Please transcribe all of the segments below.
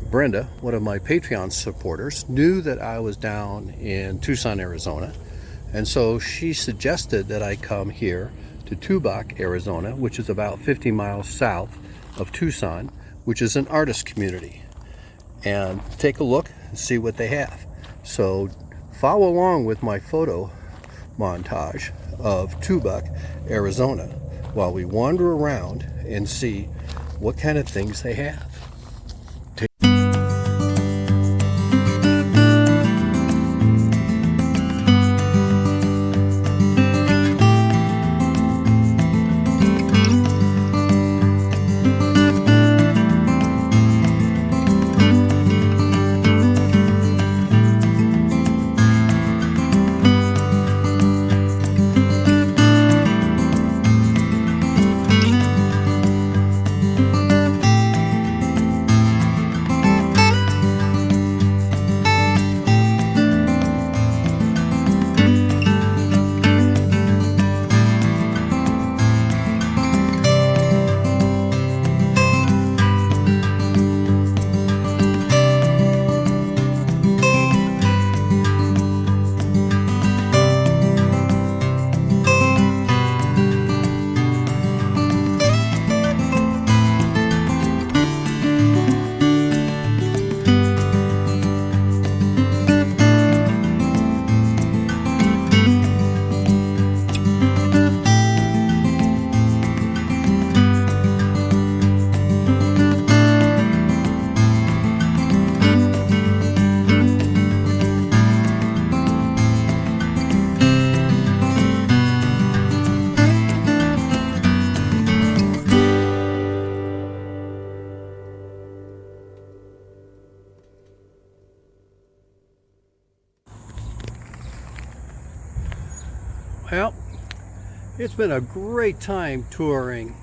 Brenda, one of my Patreon supporters, knew that I was down in Tucson, Arizona, and so she suggested that I come here to Tubac, Arizona, which is about 50 miles south of Tucson, which is an artist community, and take a look and see what they have. So follow along with my photo montage of Tubac, Arizona, while we wander around and see what kind of things they have. Well, it's been a great time touring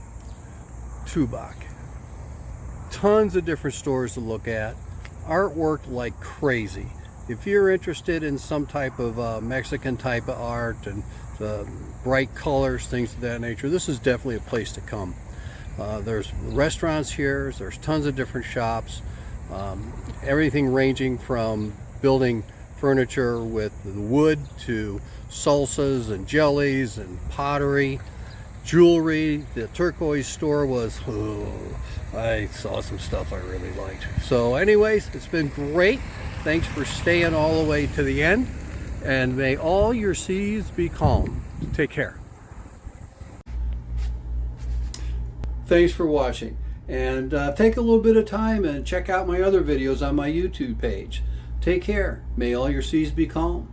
Tubac. Tons of different stores to look at, artwork like crazy. If you're interested in some type of Mexican type of art and bright colors, things of that nature, this is definitely a place to come. There's restaurants here, there's tons of different shops, everything ranging from building furniture with wood to salsas and jellies and pottery, jewelry. The turquoise store was, I saw some stuff I really liked. So anyways, it's been great. Thanks for staying all the way to the end, and may all your seas be calm. Take care. Thanks for watching, and take a little bit of time and check out my other videos on my YouTube page. Take care. May all your seas be calm.